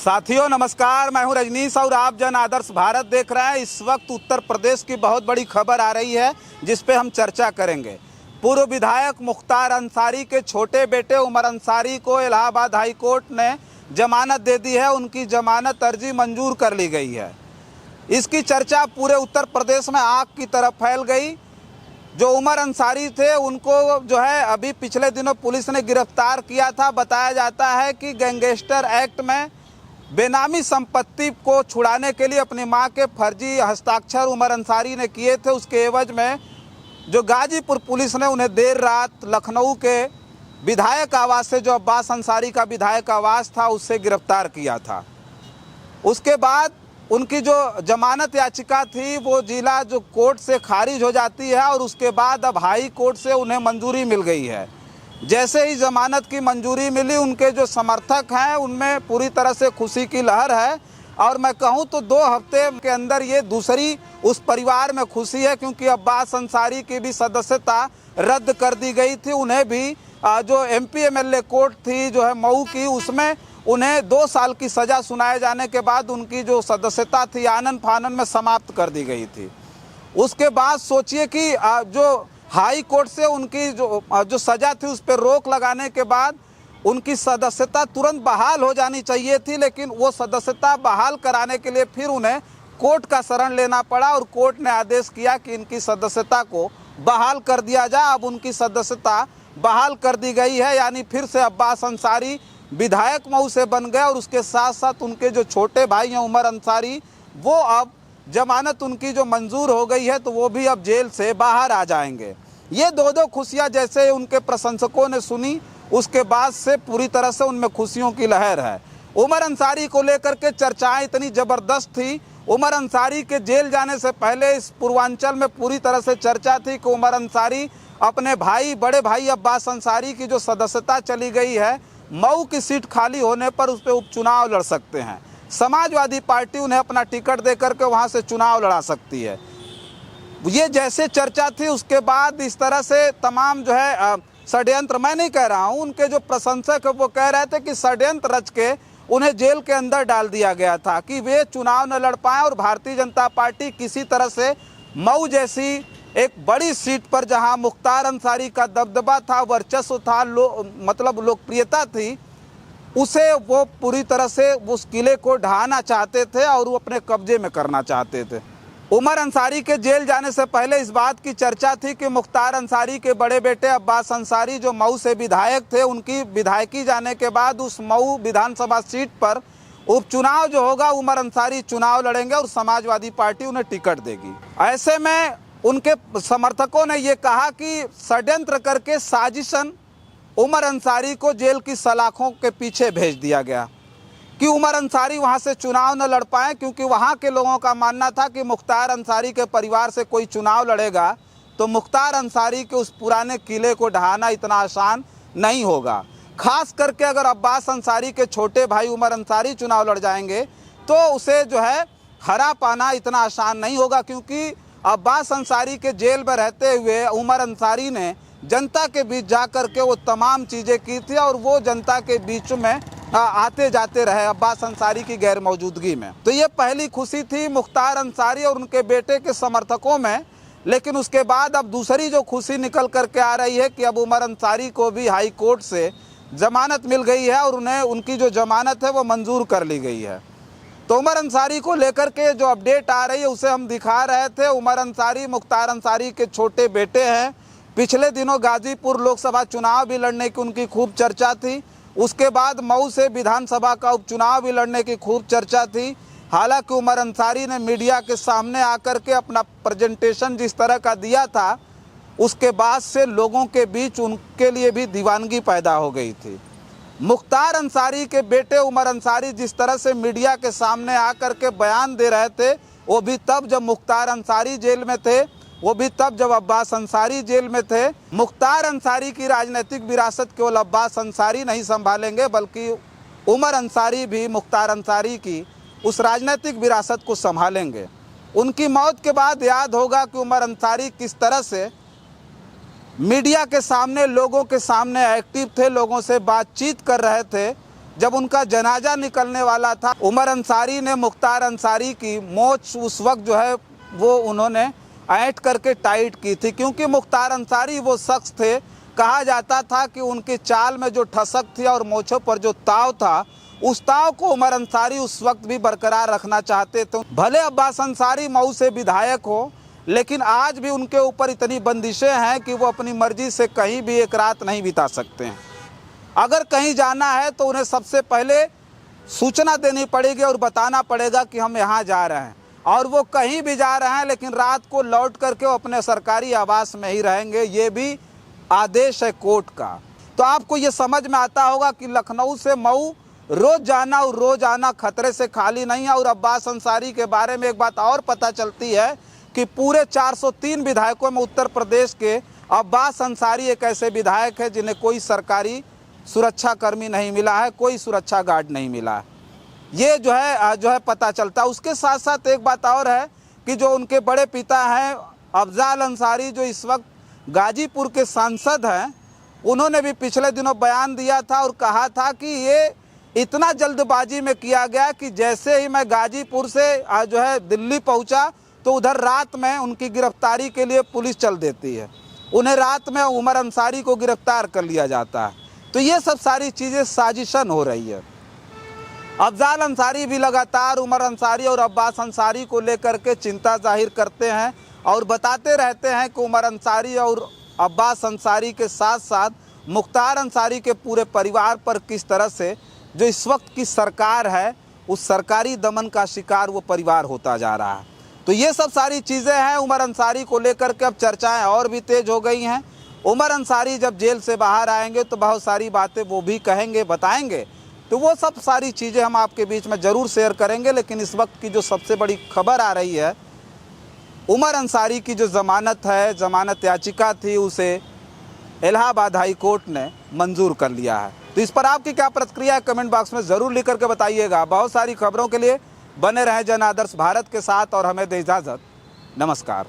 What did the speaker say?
साथियों नमस्कार, मैं हूं रजनीश और आप जन आदर्श भारत देख रहे हैं। इस वक्त उत्तर प्रदेश की बहुत बड़ी खबर आ रही है जिस पे हम चर्चा करेंगे। पूर्व विधायक मुख्तार अंसारी के छोटे बेटे उमर अंसारी को इलाहाबाद हाई कोर्ट ने जमानत दे दी है। उनकी जमानत अर्जी मंजूर कर ली गई है। इसकी चर्चा पूरे उत्तर प्रदेश में आग की तरह फैल गई। जो उमर अंसारी थे उनको जो है अभी पिछले दिनों पुलिस ने गिरफ्तार किया था। बताया जाता है कि गैंगस्टर एक्ट में बेनामी संपत्ति को छुड़ाने के लिए अपनी मां के फर्जी हस्ताक्षर उमर अंसारी ने किए थे। उसके एवज में जो गाजीपुर पुलिस ने उन्हें देर रात लखनऊ के विधायक आवास से, जो अब्बास अंसारी का विधायक आवास था, उससे गिरफ्तार किया था। उसके बाद उनकी जो जमानत याचिका थी वो जिला जो कोर्ट से खारिज हो जाती है और उसके बाद अब हाई कोर्ट से उन्हें मंजूरी मिल गई है। जैसे ही जमानत की मंजूरी मिली, उनके जो समर्थक हैं उनमें पूरी तरह से खुशी की लहर है। और मैं कहूं तो 2 हफ्ते के अंदर ये दूसरी उस परिवार में खुशी है, क्योंकि अब्बास अंसारी की भी सदस्यता रद्द कर दी गई थी। उन्हें भी जो MP MLA कोर्ट थी जो है मऊ की, उसमें उन्हें 2 साल की सज़ा सुनाए जाने के बाद उनकी जो सदस्यता थी आनन फानन में समाप्त कर दी गई थी। उसके बाद सोचिए कि जो हाई कोर्ट से उनकी जो सज़ा थी उस पर रोक लगाने के बाद उनकी सदस्यता तुरंत बहाल हो जानी चाहिए थी, लेकिन वो सदस्यता बहाल कराने के लिए फिर उन्हें कोर्ट का शरण लेना पड़ा और कोर्ट ने आदेश किया कि इनकी सदस्यता को बहाल कर दिया जाए। अब उनकी सदस्यता बहाल कर दी गई है, यानी फिर से अब्बास अंसारी विधायक मऊ से बन गए। और उसके साथ साथ उनके जो छोटे भाई हैं उमर अंसारी, वो अब जमानत उनकी जो मंजूर हो गई है तो वो भी अब जेल से बाहर आ जाएंगे। ये 2 खुशियां जैसे उनके प्रशंसकों ने सुनी, उसके बाद से पूरी तरह से उनमें खुशियों की लहर है। उमर अंसारी को लेकर के चर्चाएं इतनी ज़बरदस्त थी। उमर अंसारी के जेल जाने से पहले इस पूर्वांचल में पूरी तरह से चर्चा थी कि उमर अंसारी अपने भाई, बड़े भाई अब्बास अंसारी की जो सदस्यता चली गई है, मऊ की सीट खाली होने पर उस पर उपचुनाव लड़ सकते हैं। समाजवादी पार्टी उन्हें अपना टिकट दे करके वहाँ से चुनाव लड़ा सकती है। ये जैसे चर्चा थी, उसके बाद इस तरह से तमाम जो है षड्यंत्र, मैं नहीं कह रहा हूँ, उनके जो प्रशंसक है वो कह रहे थे कि षड्यंत्र रच के उन्हें जेल के अंदर डाल दिया गया था कि वे चुनाव न लड़ पाएँ और भारतीय जनता पार्टी किसी तरह से मऊ जैसी एक बड़ी सीट पर, जहां मुख्तार अंसारी का दबदबा था, वर्चस्व था, मतलब लोकप्रियता थी, उसे वो पूरी तरह से उस किले को ढहाना चाहते थे और वो अपने कब्जे में करना चाहते थे। उमर अंसारी के जेल जाने से पहले इस बात की चर्चा थी कि मुख्तार अंसारी के बड़े बेटे अब्बास अंसारी जो मऊ से विधायक थे, उनकी विधायकी जाने के बाद उस मऊ विधानसभा सीट पर उपचुनाव जो होगा उमर अंसारी चुनाव लड़ेंगे और समाजवादी पार्टी उन्हें टिकट देगी। ऐसे में उनके समर्थकों ने ये कहा कि षड्यंत्र करके साजिशन उमर अंसारी को जेल की सलाखों के पीछे भेज दिया गया कि उमर अंसारी वहां से चुनाव न लड़ पाए, क्योंकि वहां के लोगों का मानना था कि मुख्तार अंसारी के परिवार से कोई चुनाव लड़ेगा तो मुख्तार अंसारी के उस पुराने किले को ढहाना इतना आसान नहीं होगा। खास करके अगर अब्बास अंसारी के छोटे भाई उमर अंसारी चुनाव लड़ जाएंगे तो उसे जो है हरा पाना इतना आसान नहीं होगा, क्योंकि अब्बास अंसारी के जेल में रहते हुए उमर अंसारी ने जनता के बीच जा कर के वो तमाम चीज़ें की थी और वो जनता के बीच में आते जाते रहे अब्बास अंसारी की गैर मौजूदगी में। तो ये पहली खुशी थी मुख्तार अंसारी और उनके बेटे के समर्थकों में। लेकिन उसके बाद अब दूसरी जो खुशी निकल करके आ रही है कि अब उमर अंसारी को भी हाई कोर्ट से जमानत मिल गई है और उन्हें उनकी जो जमानत है वो मंजूर कर ली गई है। तो उमर अंसारी को लेकर के जो अपडेट आ रही है उसे हम दिखा रहे थे। उमर अंसारी मुख्तार अंसारी के छोटे बेटे हैं। पिछले दिनों गाजीपुर लोकसभा चुनाव भी लड़ने की उनकी खूब चर्चा थी। उसके बाद मऊ से विधानसभा का उपचुनाव भी लड़ने की खूब चर्चा थी। हालांकि उमर अंसारी ने मीडिया के सामने आकर के अपना प्रेजेंटेशन जिस तरह का दिया था, उसके बाद से लोगों के बीच उनके लिए भी दीवानगी पैदा हो गई थी। मुख्तार अंसारी के बेटे उमर अंसारी जिस तरह से मीडिया के सामने आकर के बयान दे रहे थे, वो भी तब जब मुख्तार अंसारी जेल में थे, वो भी तब जब अब्बास अंसारी जेल में थे। मुख्तार अंसारी की राजनीतिक विरासत केवल अब्बास अंसारी नहीं संभालेंगे, बल्कि उमर अंसारी भी मुख्तार अंसारी की उस राजनीतिक विरासत को संभालेंगे। उनकी मौत के बाद याद होगा कि उमर अंसारी किस तरह से मीडिया के सामने, लोगों के सामने एक्टिव थे, लोगों से बातचीत कर रहे थे जब उनका जनाजा निकलने वाला था, उमर अंसारी ने मुख्तार अंसारी की मोच उस वक्त जो है वो उन्होंने ऐंठ करके टाइट की थी, क्योंकि मुख्तार अंसारी वो शख्स थे, कहा जाता था कि उनकी चाल में जो ठसक थी और मोछों पर जो ताव था, उस ताव को उमर अंसारी उस वक्त भी बरकरार रखना चाहते थे। भले अब्बास अंसारी मऊ से विधायक हो, लेकिन आज भी उनके ऊपर इतनी बंदिशें हैं कि वो अपनी मर्जी से कहीं भी एक रात नहीं बिता सकते हैं। अगर कहीं जाना है तो उन्हें सबसे पहले सूचना देनी पड़ेगी और बताना पड़ेगा कि हम यहाँ जा रहे हैं, और वो कहीं भी जा रहे हैं, लेकिन रात को लौट करके वो अपने सरकारी आवास में ही रहेंगे। ये भी आदेश है कोर्ट का। तो आपको ये समझ में आता होगा कि लखनऊ से मऊ रोज जाना और रोज आना खतरे से खाली नहीं है। और अब्बास अंसारी के बारे में एक बात और पता चलती है कि पूरे 403 विधायकों में उत्तर प्रदेश के अब्बास अंसारी एक ऐसे विधायक है जिन्हें कोई सरकारी सुरक्षा कर्मी नहीं मिला है, कोई सुरक्षा गार्ड नहीं मिला है। ये जो है पता चलता है। उसके साथ साथ एक बात और है कि जो उनके बड़े पिता हैं अफजाल अंसारी, जो इस वक्त गाजीपुर के सांसद हैं, उन्होंने भी पिछले दिनों बयान दिया था और कहा था कि ये इतना जल्दबाजी में किया गया कि जैसे ही मैं गाजीपुर से जो है दिल्ली पहुंचा तो उधर रात में उनकी गिरफ्तारी के लिए पुलिस चल देती है, उन्हें रात में उमर अंसारी को गिरफ्तार कर लिया जाता है। तो ये सब सारी चीज़ें साजिशन हो रही है। अफजाल अंसारी भी लगातार उमर अंसारी और अब्बास अंसारी को लेकर के चिंता जाहिर करते हैं और बताते रहते हैं कि उमर अंसारी और अब्बास अंसारी के साथ साथ मुख्तार अंसारी के पूरे परिवार पर किस तरह से जो इस वक्त की सरकार है उस सरकारी दमन का शिकार वो परिवार होता जा रहा है। तो ये सब सारी चीज़ें हैं उमर अंसारी को लेकर के। अब चर्चाएं और भी तेज हो गई हैं। उमर अंसारी जब जेल से बाहर आएंगे तो बहुत सारी बातें वो भी कहेंगे, बताएंगे, तो वो सब सारी चीज़ें हम आपके बीच में ज़रूर शेयर करेंगे। लेकिन इस वक्त की जो सबसे बड़ी खबर आ रही है, उमर अंसारी की जो ज़मानत है, ज़मानत याचिका थी, उसे इलाहाबाद हाई कोर्ट ने मंजूर कर लिया है। तो इस पर आपकी क्या प्रतिक्रिया है, कमेंट बॉक्स में ज़रूर लिख करके बताइएगा। बहुत सारी खबरों के लिए बने रहें जन आदर्श भारत के साथ और हमें दे इजाज़त। नमस्कार।